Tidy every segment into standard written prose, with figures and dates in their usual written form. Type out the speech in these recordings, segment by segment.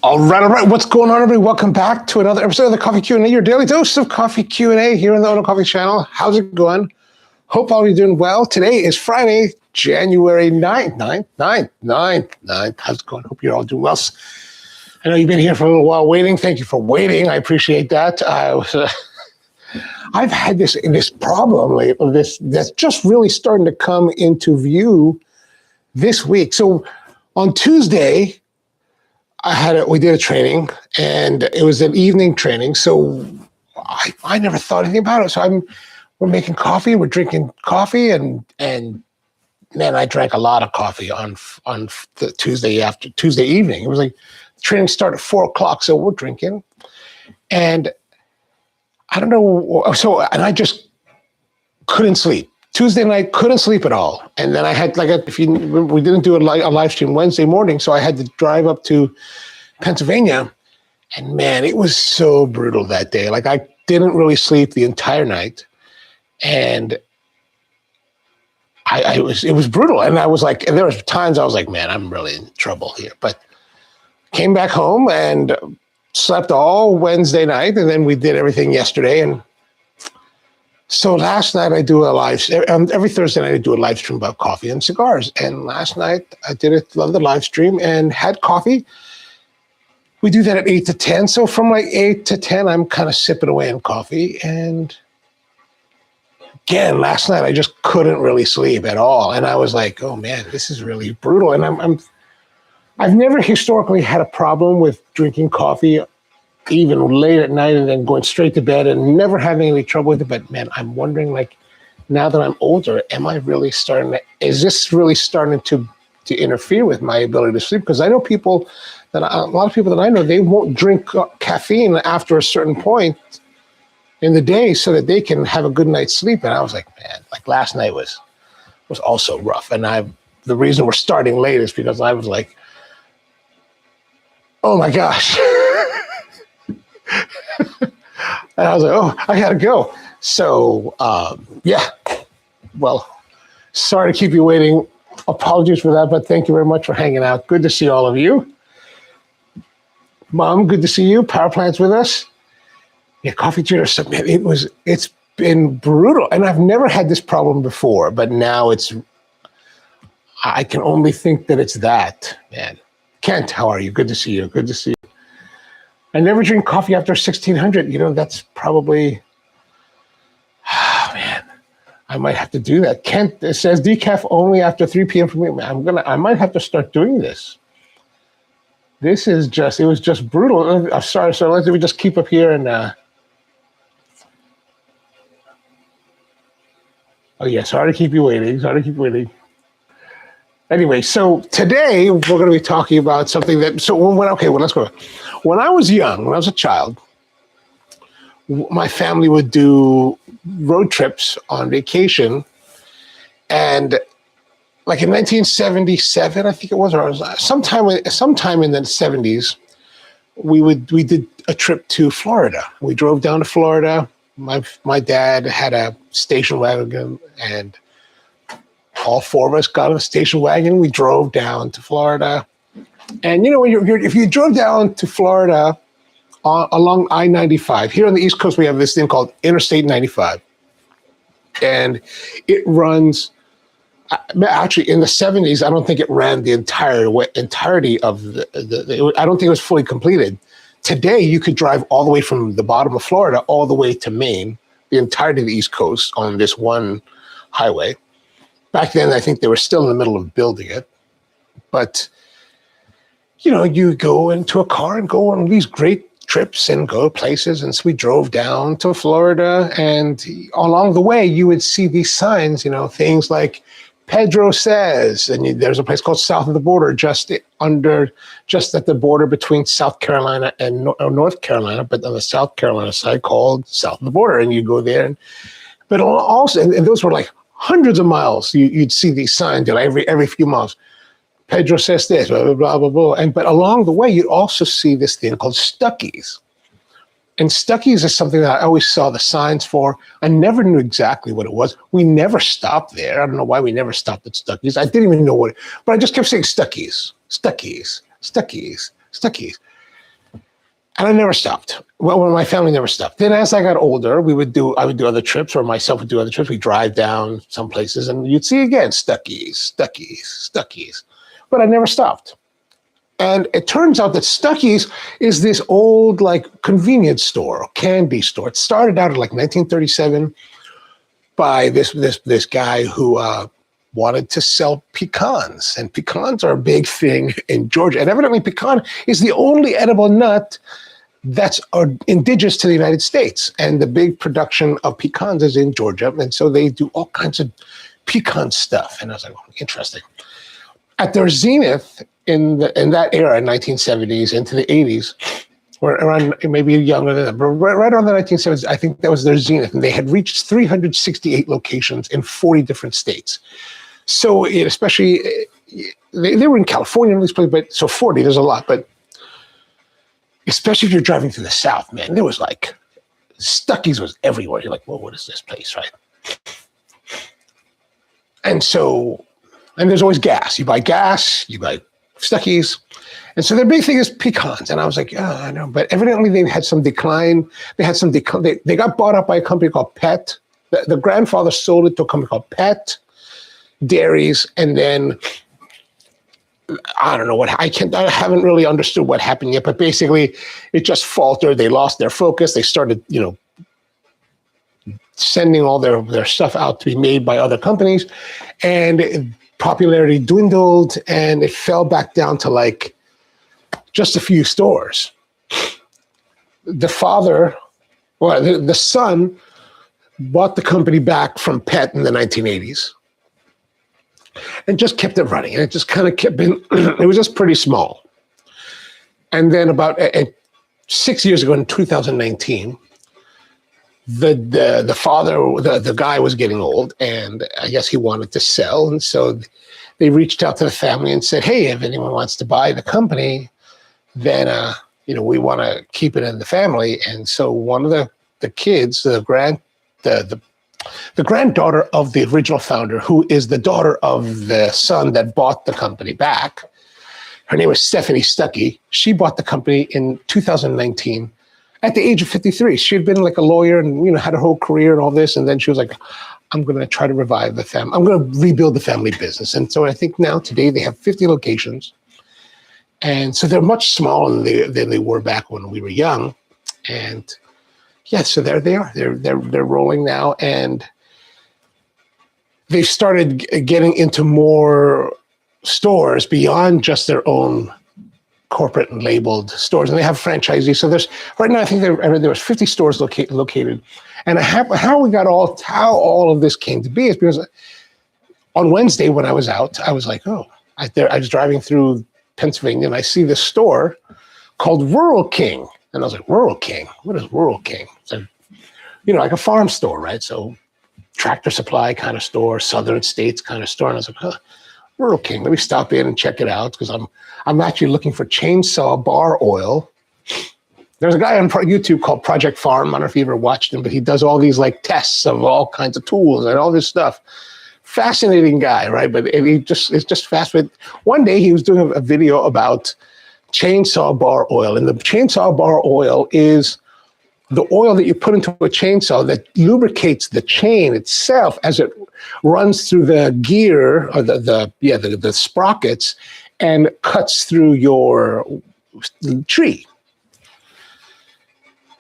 All right. What's going on, everybody? Welcome back to another episode of the Coffee Q&A, your daily dose of coffee Q&A here on the onocoffee channel. How's it going? Hope all of you are doing well. Today is Friday, January 9th. How's it going? Hope you're all doing well. I know you've been here for a little while waiting. Thank you for waiting. I appreciate that. I've had this problem lately, that's just really starting to come into view this week. So on Tuesday, we did a training, and it was an evening training. So I never thought anything about it. So we're making coffee, we're drinking coffee, and man, I drank a lot of coffee on the Tuesday evening. It was like the training started at 4:00, so we're drinking, and I don't know. And I just couldn't sleep. Tuesday night, couldn't sleep at all. And then I had, we didn't do a live stream Wednesday morning, so I had to drive up to Pennsylvania. And man, it was so brutal that day. Like, I didn't really sleep the entire night. And it was brutal. And I was like, and there was times I was like, man, I'm really in trouble here. But came back home and slept all Wednesday night. And then we did everything yesterday. And so last night I do every Thursday night I do a live stream about coffee and cigars. And last night I did the live stream and had coffee. We do that at 8 to 10. So from like 8 to 10, I'm kind of sipping away on coffee. And again, last night I just couldn't really sleep at all. And I was like, oh man, this is really brutal. And I've never historically had a problem with drinking coffee even late at night and then going straight to bed and never having any trouble with it. But man, I'm wondering, like, now that I'm older, is this really starting to interfere with my ability to sleep? Because I know a lot of people that I know, they won't drink caffeine after a certain point in the day so that they can have a good night's sleep. And I was like, man, like last night was also rough. And the reason we're starting late is because I was like, oh my gosh. And I was like, oh, I gotta go. So, yeah. Well, sorry to keep you waiting. Apologies for that, but thank you very much for hanging out. Good to see all of you. Mom, good to see you. Power Plant's with us. Yeah, coffee jitter. So, man, it's been brutal. And I've never had this problem before, but now I can only think that it's that, man. Kent, how are you? Good to see you. Good to see you. I never drink coffee after 1600. That's probably, man, I might have to do that. Kent, it says decaf only after 3 p.m. for me. I might have to start doing this. It was just brutal. I'm sorry. So let me just keep up here and, oh yeah, sorry to keep you waiting. Anyway, so today we're going to be talking about something that, let's go. When I was a child, my family would do road trips on vacation. And like in 1977, I think it was, or sometime in the 70s, we did a trip to Florida. We drove down to Florida. My dad had a station wagon, and all four of us got on a station wagon. We drove down to Florida. And if you drove down to Florida along I-95, here on the East Coast, we have this thing called Interstate 95. And it runs, actually in the 70s, I don't think it ran the entirety of I don't think it was fully completed. Today, you could drive all the way from the bottom of Florida all the way to Maine, the entirety of the East Coast on this one highway. Back then, I think they were still in the middle of building it. But, you go into a car and go on these great trips and go places. And so we drove down to Florida. And along the way, you would see these signs, things like Pedro says. And there's a place called South of the Border, just at the border between South Carolina and North Carolina, but on the South Carolina side called South of the Border. And you go there. But also, and those were like hundreds of miles, you'd see these signs every few miles. Pedro says this, blah, blah, blah, blah, blah. But along the way, you'd also see this thing called Stuckeys. And Stuckeys is something that I always saw the signs for. I never knew exactly what it was. We never stopped there. I don't know why we never stopped at Stuckeys. I didn't even know but I just kept saying Stuckeys, Stuckeys, Stuckeys, Stuckeys. And I never stopped. Well, my family never stopped. Then as I got older, I would do other trips, or myself would do other trips. We'd drive down some places and you'd see again, Stuckeys, Stuckeys, Stuckeys. But I never stopped. And it turns out that Stuckey's is this old, like, convenience store, candy store. It started out in like 1937 by this guy who wanted to sell pecans, and pecans are a big thing in Georgia. And evidently, pecan is the only edible nut that's indigenous to the United States, and the big production of pecans is in Georgia, and so they do all kinds of pecan stuff. And I was like, oh, interesting. At their zenith in that era, 1970s into the 80s, or around maybe younger than that, but right around the 1970s, I think that was their zenith, and they had reached 368 locations in 40 different states. So especially, they were in California and these places, but so 40, there's a lot, but especially if you're driving through the South, man, there was like, Stuckey's was everywhere. You're like, well, what is this place, right? And so, and there's always gas. You buy gas, you buy Stuckey's. And so their big thing is pecans. And I was like, oh, I know. But evidently they had some decline. They got bought up by a company called Pet. The grandfather sold it to a company called Pet Dairies. And then, I don't know I haven't really understood what happened yet, but basically it just faltered. They lost their focus. They started, sending all their stuff out to be made by other companies, and popularity dwindled, and it fell back down to like just a few stores. The son bought the company back from Pet in the 1980s. And just kept it running. And it just kind of kept being, it was just pretty small. And then about 6 years ago in 2019, the father, the guy was getting old, and I guess he wanted to sell. And so they reached out to the family and said, hey, if anyone wants to buy the company, then, we want to keep it in the family. And so one of the kids, the granddaughter of the original founder, who is the daughter of the son that bought the company back, her name was Stephanie Stuckey. She bought the company in 2019 at the age of 53. She had been like a lawyer and, had her whole career and all this. And then she was like, I'm going to try to revive the family. I'm going to rebuild the family business. And so I think now today they have 50 locations. And so they're much smaller than they were back when we were young. And yeah, so there they are. They're rolling now, and they've started getting into more stores beyond just their own corporate and labeled stores, and they have franchisees. So there's right now, I think there was 50 stores located. And how all of this came to be is because on Wednesday when I was out, I was like, I was driving through Pennsylvania, and I see this store called Rural King. And I was like, Rural King? What is Rural King? So, like a farm store, right? So Tractor Supply kind of store, Southern States kind of store. And I was like, Rural King, let me stop in and check it out, because I'm actually looking for chainsaw bar oil. There's a guy on YouTube called Project Farm. I don't know if you ever watched him, but he does all these like tests of all kinds of tools and all this stuff. Fascinating guy, right? But it's just fascinating. One day he was doing a video about chainsaw bar oil, and the chainsaw bar oil is the oil that you put into a chainsaw that lubricates the chain itself as it runs through the gear or the sprockets and cuts through your tree.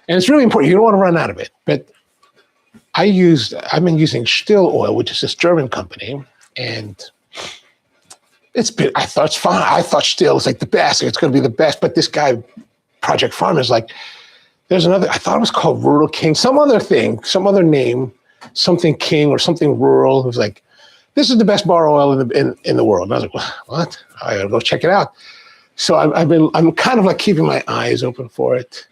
And it's really important. You don't want to run out of it. But I've been using Still Oil, which is this German company, and I thought it's fine. I thought Still was like the best. It's going to be the best. But this guy, Project Farm, is like, there's another, I thought it was called Rural King, some other thing, some other name, something King or something rural. It was like, this is the best bar oil in the world. And I was like, what? I gotta go check it out. So I'm kind of like keeping my eyes open for it.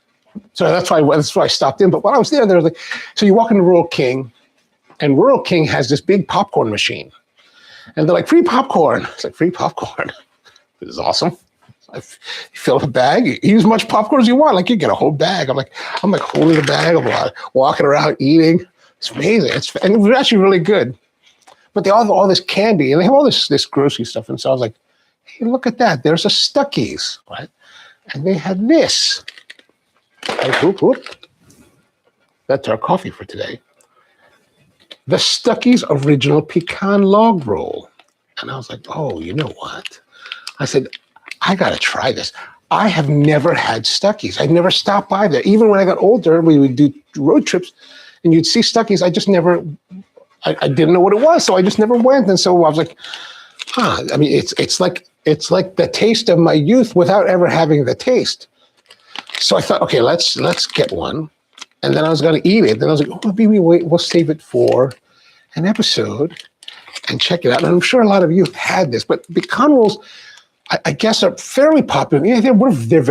So that's why I stopped in. But while I was there was like, so you walk into Rural King, and Rural King has this big popcorn machine. And they're like, free popcorn. It's like, free popcorn. This is awesome. You fill up a bag, you use as much popcorn as you want. Like, you get a whole bag. I'm like holding the bag, I'm walking around eating. It's amazing. And it was actually really good. But they all have all this candy, and they have all this grocery stuff. And so I was like, hey, look at that. There's a Stuckey's, right? And they had this. Whoop, whoop. That's our coffee for today. The Stuckey's Original Pecan Log Roll. And I was like, oh, you know what? I said, I got to try this. I have never had Stuckey's. I'd never stopped by there. Even when I got older, we would do road trips and you'd see Stuckey's. I just never, I didn't know what it was. So I just never went. And so I was like, huh, I mean, it's like the taste of my youth without ever having the taste. So I thought, okay, let's get one. And then I was going to eat it. Then I was like, oh, maybe we'll save it for an episode and check it out. And I'm sure a lot of you have had this, but pecan rolls, I guess, are fairly popular. Yeah,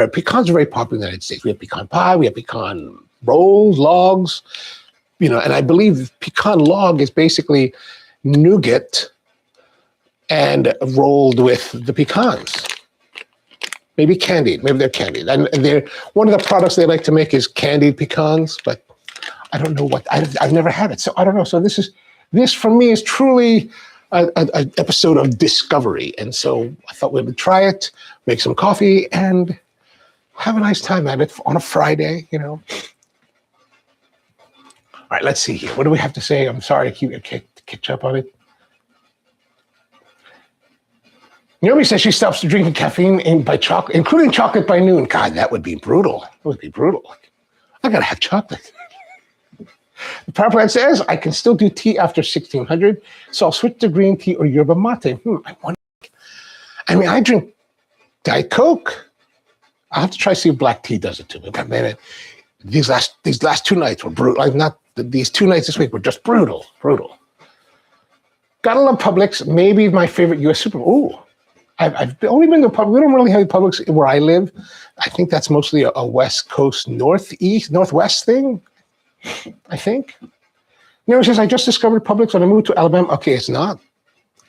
pecans are very popular in the United States. We have pecan pie, we have pecan rolls, logs, and I believe pecan log is basically nougat and rolled with the pecans. Maybe candied. Maybe they're candied. And they're one of the products they like to make is candied pecans, but I don't know what. I've never had it, so I don't know. So this for me is truly an episode of discovery, and so I thought we would try it, make some coffee, and have a nice time at it on a Friday. All right, let's see here. What do we have to say? I'm sorry to catch up on it. Naomi says she stops drinking caffeine including chocolate by noon. God, that would be brutal. That would be brutal. I gotta have chocolate. The power plant says I can still do tea after 1600, so I'll switch to green tea or yerba mate. I drink Diet Coke. I'll have to try to see if black tea does it to me. But man, these last 2 nights were brutal. These 2 nights this week were just brutal. Gotta love Publix. Maybe my favorite U.S. super. Ooh. I've only been to Publix. We don't really have Publix where I live. I think that's mostly a West Coast, Northwest thing, I think. Says, I just discovered Publix when I moved to Alabama. Okay, it's not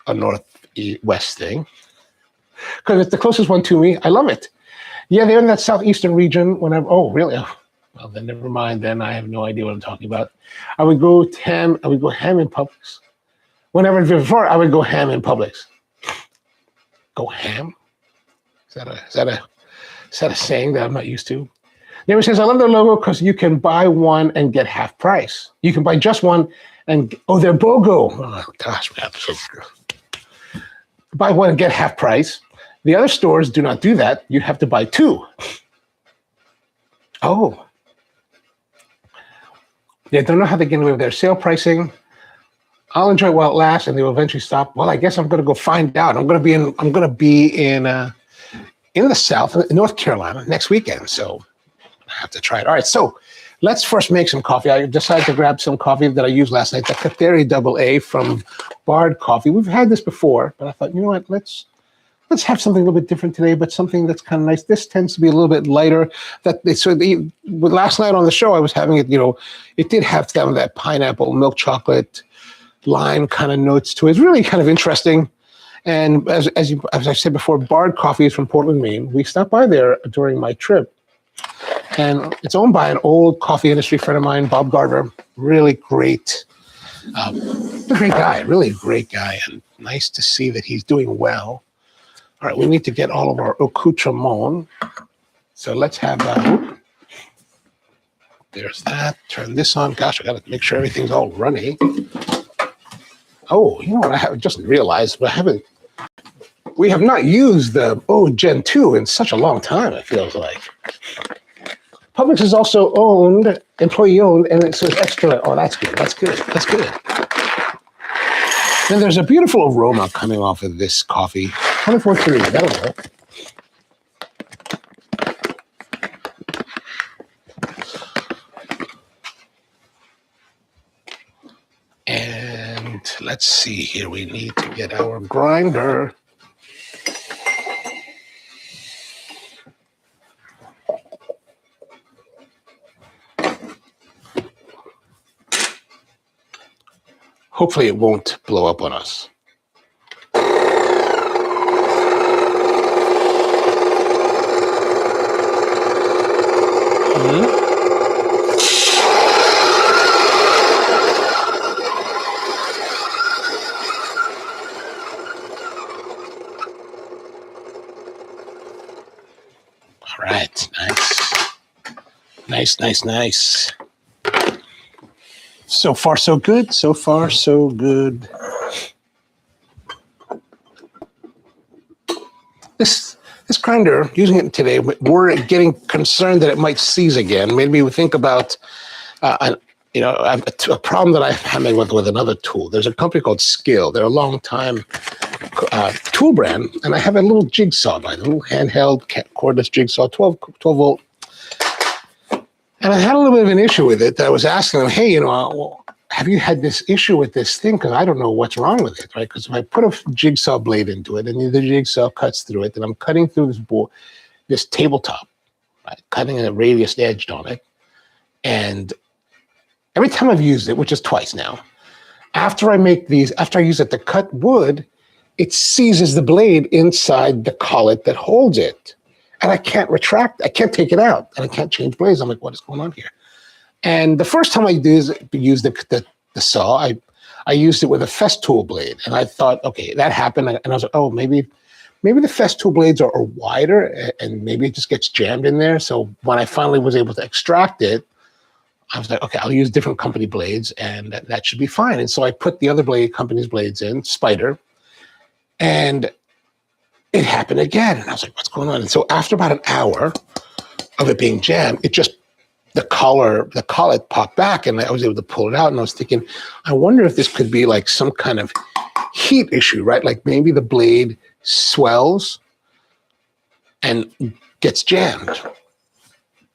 a Northwest thing because it's the closest one to me. I love it. Yeah, they're in that southeastern region. Oh, really? Oh, well, then never mind. Then I have no idea what I'm talking about. I would go ham in Publix. Before, I would go ham in Publix. Go ham? Is that a saying that I'm not used to? Neighbor says, I love their logo because you can buy one and get half price. You can buy just one and their BOGO. Oh gosh, man, so good. Buy one and get half price. The other stores do not do that. You have to buy 2. Oh. They don't know how they get away with their sale pricing. I'll enjoy it while it lasts, and they will eventually stop. Well, I guess I'm going to go find out. I'm going to be in the South, in North Carolina, next weekend. So I have to try it. All right. So let's first make some coffee. I decided to grab some coffee that I used last night, the Kateri AA from Bard Coffee. We've had this before, but I thought, you know what? Let's have something a little bit different today, but something that's kind of nice. This tends to be a little bit lighter. Last night on the show, I was having it. It did have some of that pineapple, milk chocolate, lime kind of notes to it. It's really kind of interesting. And as I said before, Bard Coffee is from Portland, Maine. We stopped by there during my trip. And it's owned by an old coffee industry friend of mine, Bob Gardner. Really great, great guy, really great guy. And nice to see that he's doing well. All right, we need to get all of our accoutrement. So let's have there's that. Turn this on. Gosh, I got to make sure everything's all runny. Oh, you know what? I have just realized, we have not used the Gen 2 in such a long time, it feels like. Publix is also employee owned, and it says extra. Oh, that's good. That's good. Then there's a beautiful aroma coming off of this coffee. 24.3, that'll work. And let's see here. We need to get our grinder. Hopefully it won't blow up on us. All right, nice. Nice, nice, nice. So far, so good. So far, so good. This grinder, using it today, we're getting concerned that it might seize again. Maybe we think about, a problem that I'm having with another tool. There's a company called Skill. They're a long time tool brand, and I have a little jigsaw by them, a little handheld cordless jigsaw, 12 volt. And I had a little bit of an issue with it that I was asking them, hey, have you had this issue with this thing? Because I don't know what's wrong with it, right? Because if I put a jigsaw blade into it and the jigsaw cuts through it, then I'm cutting through this tabletop, right? Cutting a radius edged on it. And every time I've used it, which is twice now, after I use it to cut wood, it seizes the blade inside the collet that holds it. And I can't retract, I can't take it out, and I can't change blades. I'm like, what is going on here? And the first time I used the saw, I used it with a Festool blade. And I thought, okay, that happened. And I was like, oh, maybe the Festool blades are wider and maybe it just gets jammed in there. So when I finally was able to extract it, I was like, okay, I'll use different company blades and that should be fine. And so I put the other company's blades in, Spider, and it happened again. And I was like, what's going on? And so after about an hour of it being jammed, the collet popped back and I was able to pull it out. And I was thinking, I wonder if this could be like some kind of heat issue, right? Like maybe the blade swells and gets jammed.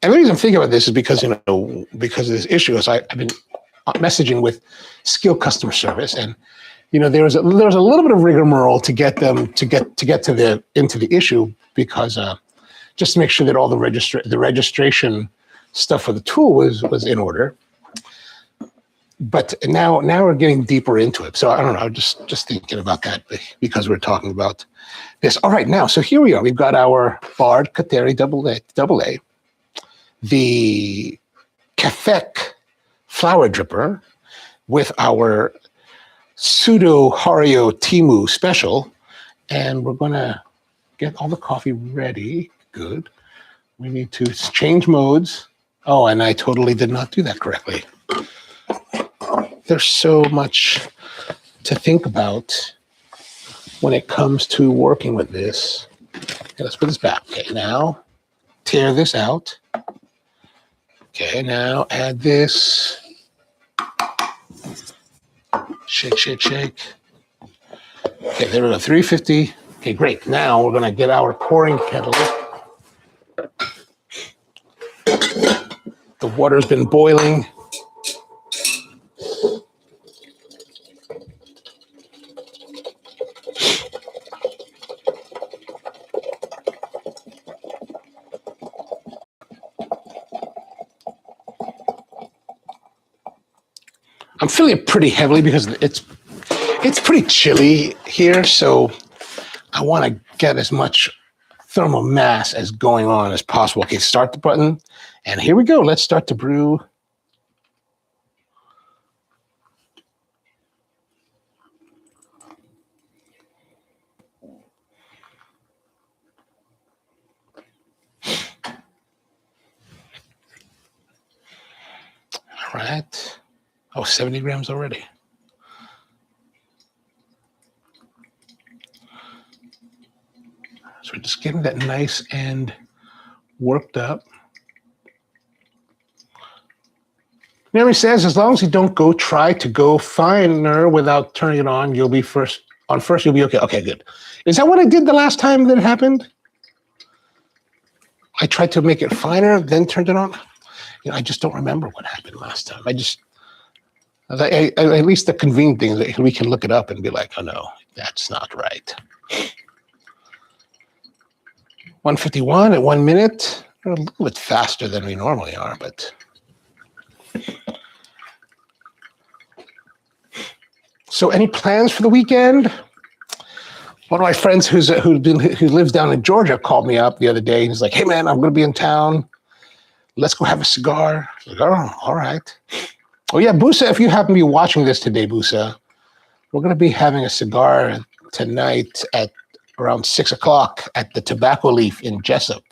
And the reason I'm thinking about this is because, because of this issue, is I've been messaging with Skill customer service, and there was a little bit of rigmarole to get them to get into the issue, because just to make sure that all the registration stuff for the tool was in order. But now we're getting deeper into it. So I don't know, just thinking about that because we're talking about this. All right, now, so here we are. We've got our Bard Kateri double A, the Kefek flower dripper with our pseudo Hario Timu special, and we're gonna get all the coffee ready. Good. We need to change modes. Oh, and I totally did not do that correctly. There's so much to think about when it comes to working with this. Okay, let's put this back. Okay, now tear this out. Okay, now add this. Shake, shake, shake. Okay, there we go, 350. Okay, great. Now we're gonna get our pouring kettle. The water's been boiling. I'm feeling it pretty heavily because it's pretty chilly here, so I want to get as much thermal mass as going on as possible. Okay, start the button, and here we go. Let's start to brew. All right. Oh, 70 grams already. So we're just getting that nice and worked up. Mary says, as long as you don't try to go finer without turning it on, you'll be first, you'll be okay. Okay, good. Is that what I did the last time that it happened? I tried to make it finer, then turned it on. I just don't remember what happened last time. At least the convenient thing is that we can look it up and be like, oh no, that's not right. 151 at 1 minute. We're a little bit faster than we normally are, but. So any plans for the weekend? One of my friends who lives down in Georgia called me up the other day. He's like, hey man, I'm going to be in town. Let's go have a cigar. I was like, oh, all right. Oh yeah, Busa, if you happen to be watching this today, Busa, we're going to be having a cigar tonight at around 6 o'clock at the Tobacco Leaf in Jessup.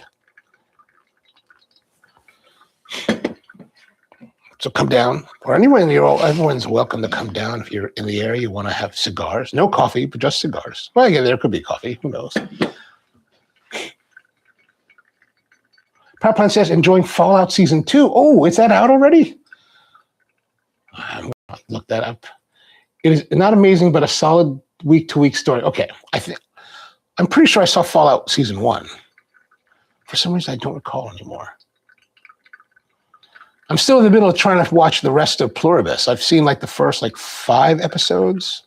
So come down, or anyone, everyone's welcome to come down if you're in the area. You want to have cigars, no coffee, but just cigars. Well, yeah, there could be coffee. Who knows? Power Plant says enjoying Fallout Season 2. Oh, is that out already? I'm gonna look that up. It is not amazing, but a solid week-to-week story. Okay, I'm pretty sure I saw Fallout Season 1. For some reason, I don't recall anymore. I'm still in the middle of trying to watch the rest of Pluribus. I've seen like the first 5 episodes,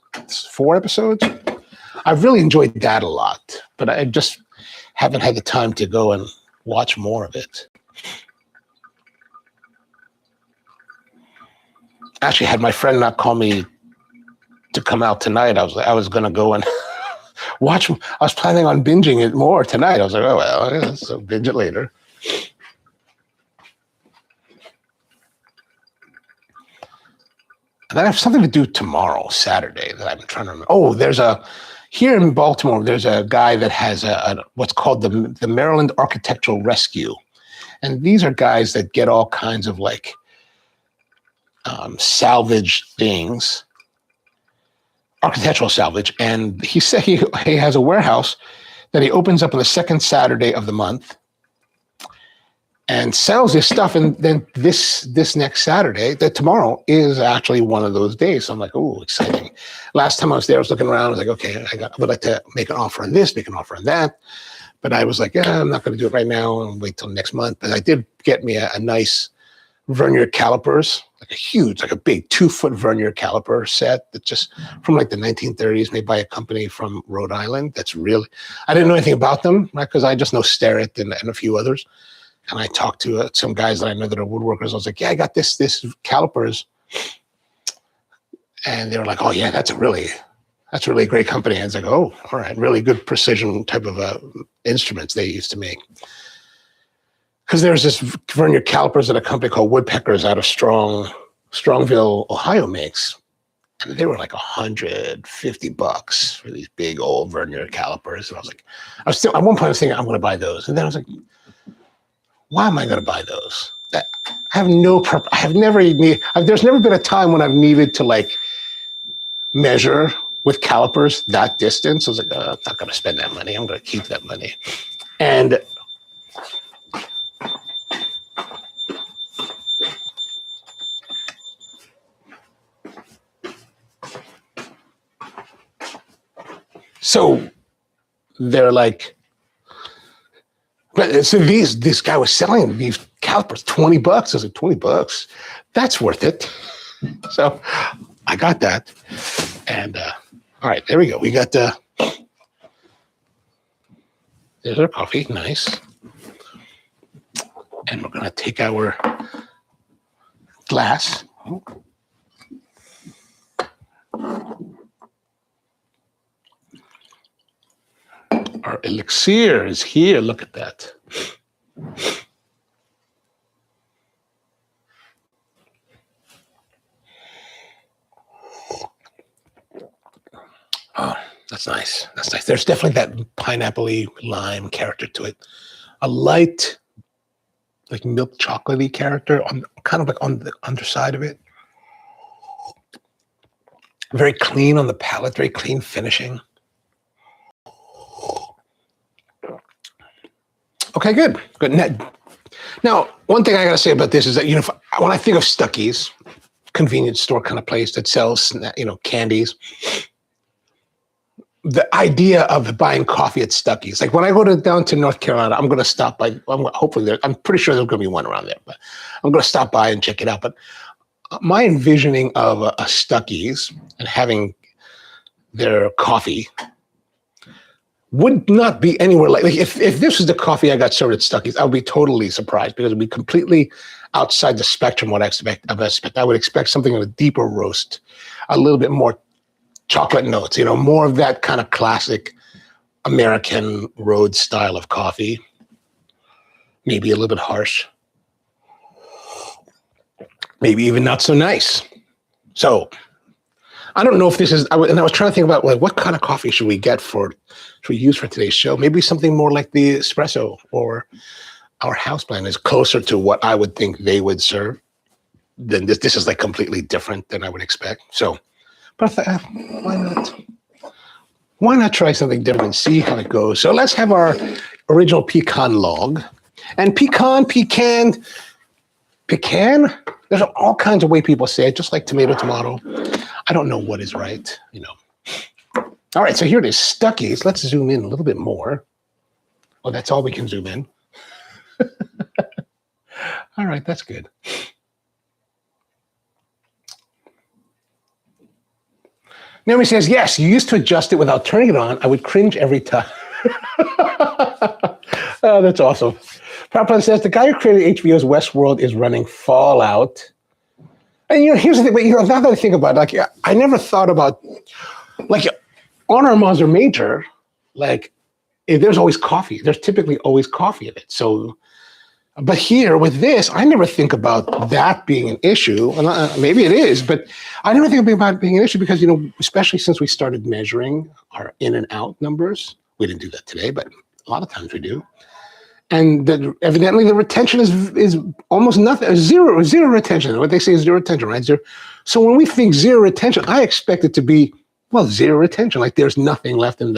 4 episodes. I've really enjoyed that a lot, but I just haven't had the time to go and watch more of it. Actually, had my friend not call me to come out tonight, I was going to go and watch. I was planning on binging it more tonight. I was like, oh well, so binge it later. And I have something to do tomorrow, Saturday, that I'm trying to remember. Oh, here in Baltimore, there's a guy that has what's called the Maryland Architectural Rescue. And these are guys that get all kinds of salvage things, architectural salvage. And he said he has a warehouse that he opens up on the second Saturday of the month and sells his stuff. And then this next Saturday, tomorrow, is actually one of those days. So I'm like, oh, exciting. Last time I was there, I was looking around. I was like, okay, I would like to make an offer on this, make an offer on that. But I was like, yeah, I'm not going to do it right now and wait till next month. But I did get me a nice vernier calipers, like a big 2-foot vernier caliper set that's just from the 1930s, made by a company from Rhode Island. That's really, I didn't know anything about them, right? Because I just know Starrett and a few others. And I talked to some guys that I know that are woodworkers. I was like, yeah, I got this calipers. And they were like, oh yeah, that's a really great company. And I was like, oh, all right, really good precision type of instruments they used to make. Because there's this vernier calipers that a company called Woodpeckers out of Strongville, Ohio makes. And they were like $150 for these big old vernier calipers. And I was still, at one point I was thinking, I'm going to buy those. And then I was like, why am I going to buy those? I have no I have never there's never been a time when I've needed to measure with calipers that distance. I was like, I'm not going to spend that money. I'm going to keep that money. And so they're like, but so this guy was selling these calipers, $20. I was like, $20? That's worth it. So I got that. And all right, there we go. We got there's our coffee. Nice. And we're going to take our glass. Our elixir is here. Look at that. Oh, that's nice. That's nice. There's definitely that pineapple-y lime character to it. A light, milk chocolatey character on the underside of it. Very clean on the palate. Very clean finishing. Okay, good. Now, one thing I got to say about this is that, when I think of Stuckey's, convenience store kind of place that sells, candies, the idea of buying coffee at Stuckey's, when I go down to North Carolina, I'm going to stop by. I'm pretty sure there's going to be one around there, but I'm going to stop by and check it out. But my envisioning of a Stuckey's and having their coffee would not be anywhere if this was the coffee I got served at Stuckey's, I would be totally surprised because it would be completely outside the spectrum what I expect. I would expect something of a deeper roast, a little bit more chocolate notes, more of that kind of classic American road style of coffee. Maybe a little bit harsh. Maybe even not so nice. So I don't know if this is, I was trying to think about what kind of coffee should we use for today's show? Maybe something more like the espresso or our house blend is closer to what I would think they would serve. then this is like completely different than I would expect. So, but I thought, why not? Why not try something different and see how it goes? So let's have our original pecan log. And pecan, there's all kinds of way people say it, just like tomato, tomato. I don't know what is right, you know. All right, so here it is, Stuckey's. Let's zoom in a little bit more. Oh, that's all we can zoom in. All right, that's good. Naomi says, yes, you used to adjust it without turning it on. I would cringe every time. Oh, that's awesome. Prabhupada says, the guy who created HBO's Westworld is running Fallout. And, you know, here's the thing, but, you know, now that I think about it, like, I never thought about, like, on our Mazda Major, like, there's always coffee. There's typically always coffee in it. So, but here with this, I never think about that being an issue. And maybe it is, but I never think about it being an issue because, you know, especially since we started measuring our in and out numbers. We didn't do that today, but a lot of times we do. And evidently the retention is almost nothing, zero retention. What they say is zero retention, right? Zero. So when we think zero retention, I expect it to be, well, zero retention. Like there's nothing left in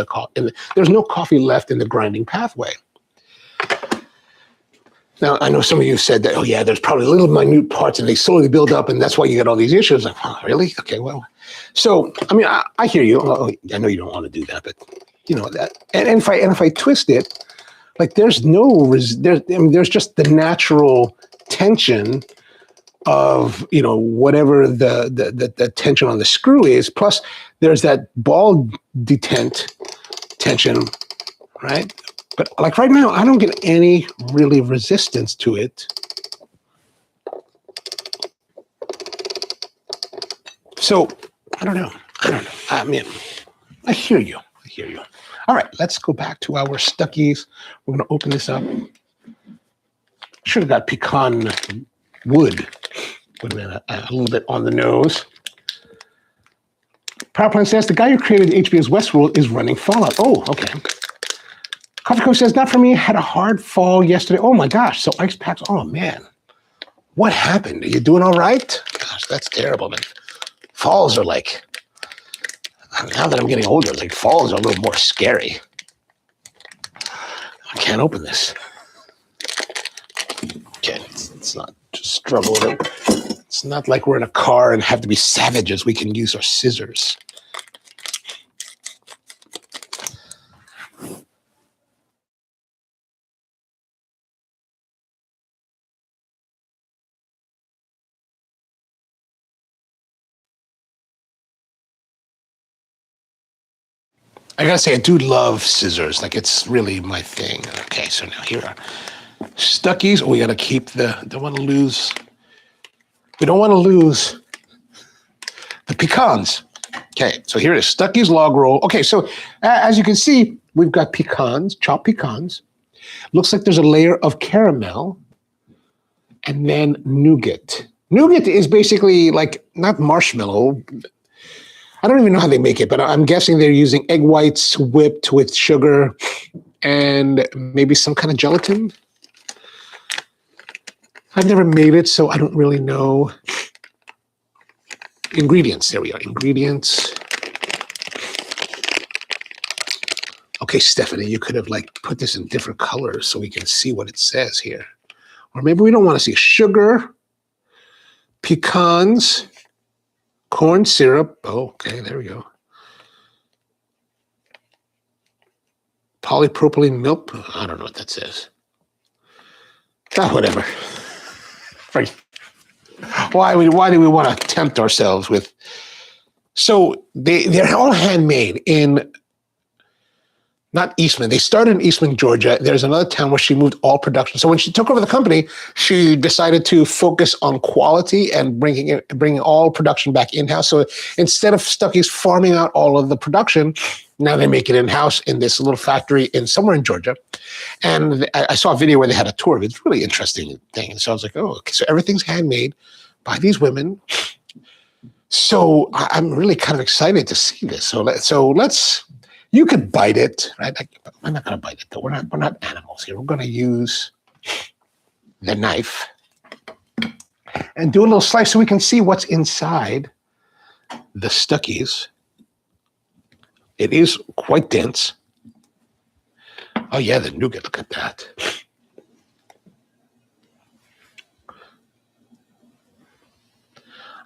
there's no coffee left in the grinding pathway. Now, I know some of you said that, oh yeah, there's probably little minute parts and they slowly build up and that's why you get all these issues. Like, oh, really? Okay, well. So, I mean, I hear you. Oh, I know you don't want to do that, but you know that. And if I twist it, like there's just the natural tension of, you know, whatever the tension on the screw is, plus there's that ball detent tension, right? But like right now, I don't get any really resistance to it. So I don't know. I mean, I hear you. All right, let's go back to our Stuckey's. We're going to open this up. Should have got pecan wood. Would have been a little bit on the nose. PowerPoint says, the guy who created HBO's Westworld is running Fallout. Oh, okay. Coffee Co says, not for me. Had a hard fall yesterday. Oh my gosh. So ice packs. Oh man. What happened? Are you doing all right? Gosh, that's terrible, man. Falls are like, now that I'm getting older, like falls are a little more scary. I can't open this. Okay, it's not just struggle with it. It's not like we're in a car and have to be savages. We can use our scissors. I gotta say, I do love scissors. Like, it's really my thing. Okay, so now here are Stuckey's. Oh, we gotta keep don't want to lose. We don't want to lose the pecans. Okay, so here it is, Stuckey's Log Roll. Okay, so as you can see, we've got pecans, chopped pecans. Looks like there's a layer of caramel and then nougat. Nougat is basically like, not marshmallow. I don't even know how they make it, but I'm guessing they're using egg whites whipped with sugar and maybe some kind of gelatin. I've never made it, so I don't really know. Ingredients, there we are, ingredients. Okay, Stephanie, you could have like put this in different colors so we can see what it says here. Or maybe we don't want to see sugar, pecans, corn syrup. Oh, okay, there we go. Polypropylene milk. I don't know what that says. Whatever. Why do we want to tempt ourselves with? So they're all handmade in, not Eastman. They started in Eastman, Georgia. There's another town where she moved all production. So when she took over the company, she decided to focus on quality and bringing all production back in-house. So instead of Stuckey's farming out all of the production, now they make it in-house in this little factory somewhere in Georgia. And I saw a video where they had a tour of it. It's a really interesting thing. And so I was like, oh, okay, so everything's handmade by these women. So I'm really kind of excited to see this. So let's. You could bite it, right? I'm not going to bite it, though. We're not animals here. We're going to use the knife. and do a little slice so we can see what's inside the Stuckeys. It is quite dense. Oh yeah, the nougat, look at that.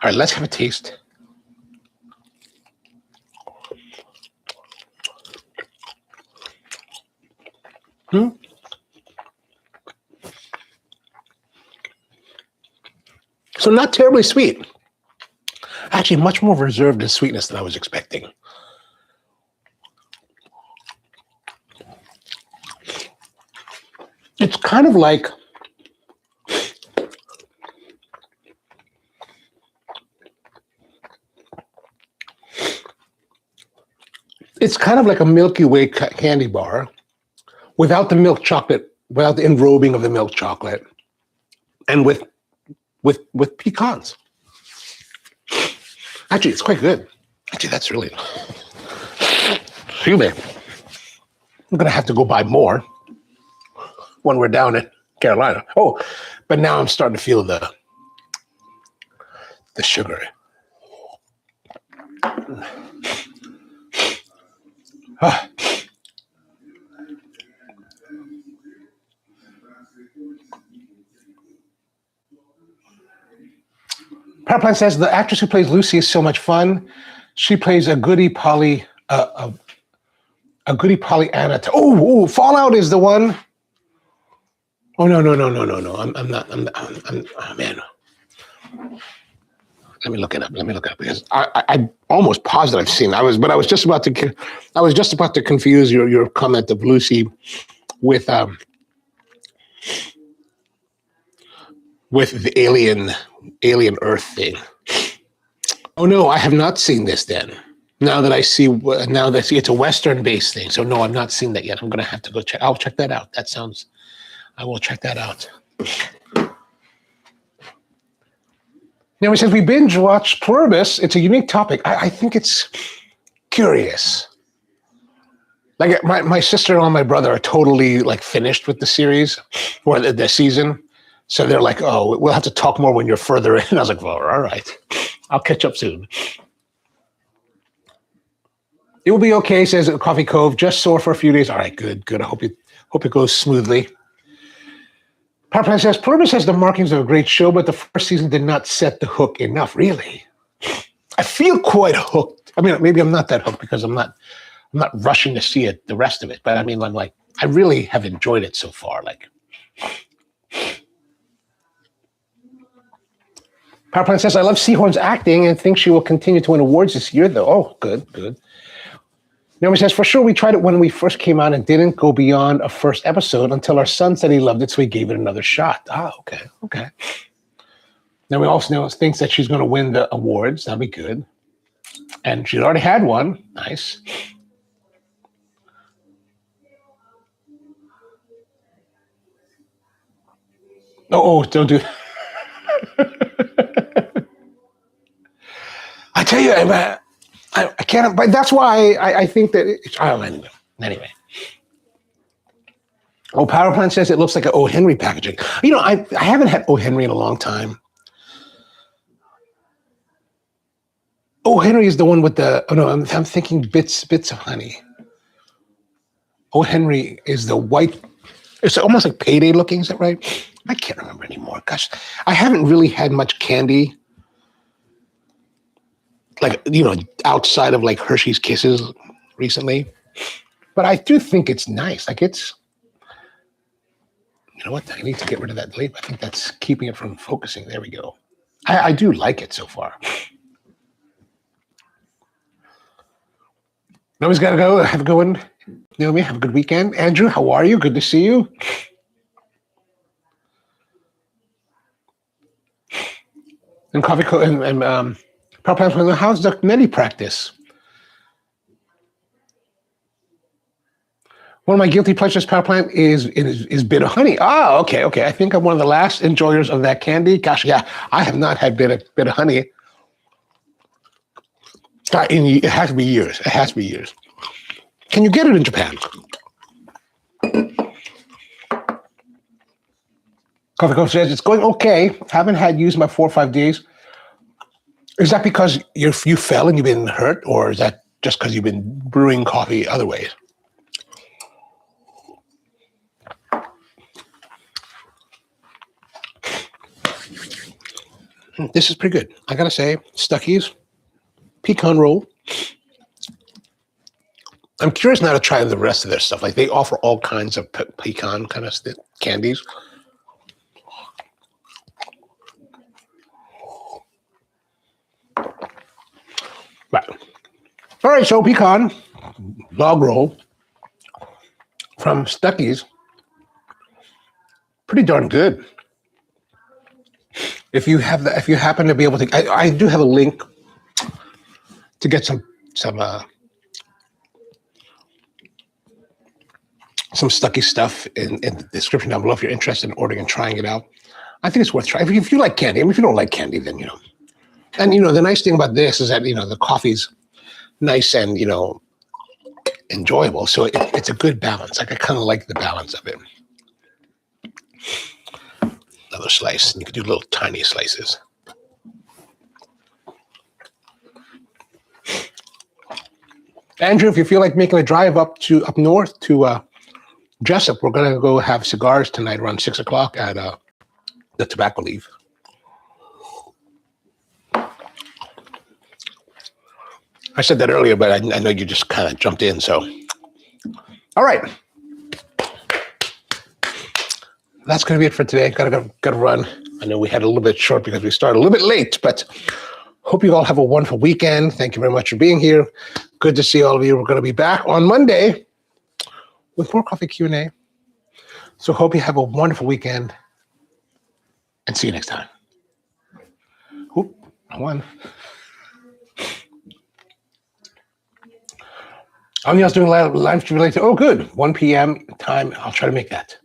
All right, let's have a taste. So not terribly sweet. Actually, much more reserved in sweetness than I was expecting. It's kind of like a Milky Way candy bar without the milk chocolate, without the enrobing of the milk chocolate, and with pecans. Actually, it's quite good. Actually, that's really. Excuse me. I'm gonna have to go buy more when we're down in Carolina. Oh, but now I'm starting to feel the sugar. Ah. Powerplant says the actress who plays Lucy is so much fun. She plays a goody Polly, a goody Pollyanna. Oh, Fallout is the one. Oh no! I'm not. Oh, man. Let me look it up because I almost positive I've seen. I was just about to confuse your comment of Lucy with the alien Earth thing. Oh no, I have not seen this then. Now that I see it's a Western based thing. So no, I've not seen that yet. I'm gonna have to go check. I'll check that out. I will check that out. Now, since we binge watch Pluribus, it's a unique topic. I think it's curious. Like my sister and my brother are totally like finished with the series or the season. So they're like, oh, we'll have to talk more when you're further in. I was like, well, all right. I'll catch up soon. It will be okay, says Coffee Cove. Just sore for a few days. All right, good. I hope it goes smoothly. Powerplant says, Pluribus has the markings of a great show, but the first season did not set the hook enough. Really? I feel quite hooked. I mean, maybe I'm not that hooked because I'm not rushing to see it, the rest of it. But I mean, I'm like, I really have enjoyed it so far. Like, Powerplant says, I love Seahorn's acting and think she will continue to win awards this year, though. Oh, good. Naomi says, for sure, we tried it when we first came out and didn't go beyond a first episode until our son said he loved it, so we gave it another shot. Ah, okay. Now we also thinks that she's going to win the awards. That'd be good. And she's already had one. Nice. Oh, don't do I tell you, I can't, but that's why I think that anyway. Oh, Powerplant says it looks like an O. Henry packaging. You know, I haven't had O. Henry in a long time. O. Henry is the one with the, I'm thinking bits of honey. O. Henry is the white, it's almost like Payday looking, is that right? I can't remember anymore. Gosh, I haven't really had much candy. Like, outside of like Hershey's Kisses recently. But I do think it's nice. Like you know what? I need to get rid of that delete. I think that's keeping it from focusing. There we go. I do like it so far. Nobody's got to go. Have a good one. Naomi, have a good weekend. Andrew, how are you? Good to see you. And Coffee and Powerplant, how's the Nettie practice? One of my guilty pleasures, Powerplant, is bit of honey. Ah, okay. I think I'm one of the last enjoyers of that candy. Gosh, yeah, I have not had bit of honey. It has to be years. Can you get it in Japan? Coffee Coach says it's going okay. Haven't had used my 4 or 5 days. Is that because you fell and you've been hurt, or is that just because you've been brewing coffee other ways? This is pretty good. I gotta say, Stuckey's Pecan Roll. I'm curious now to try the rest of their stuff. Like they offer all kinds of pecan kind of candies. Right. All right, so Pecan Log Roll from Stuckey's. Pretty darn good. If you happen to be able to, I do have a link to get some Stuckey stuff in the description down below if you're interested in ordering and trying it out. I think it's worth trying. If you like candy, I mean, if you don't like candy, then, you know. And, you know, the nice thing about this is that, you know, the coffee's nice and, you know, enjoyable. So it's a good balance. Like I kind of like the balance of it. Another slice. And you can do little tiny slices. Andrew, if you feel like making a drive up north to Jessup, we're going to go have cigars tonight around 6 o'clock at the Tobacco Leaf. I said that earlier, but I know you just kind of jumped in, so. All right. That's going to be it for today. Gotta run. I know we had a little bit short because we started a little bit late, but hope you all have a wonderful weekend. Thank you very much for being here. Good to see all of you. We're going to be back on Monday with more coffee Q&A. So hope you have a wonderful weekend and see you next time. Oop, I won. Oniel's doing live stream later. Oh, good. 1 p.m. time. I'll try to make that.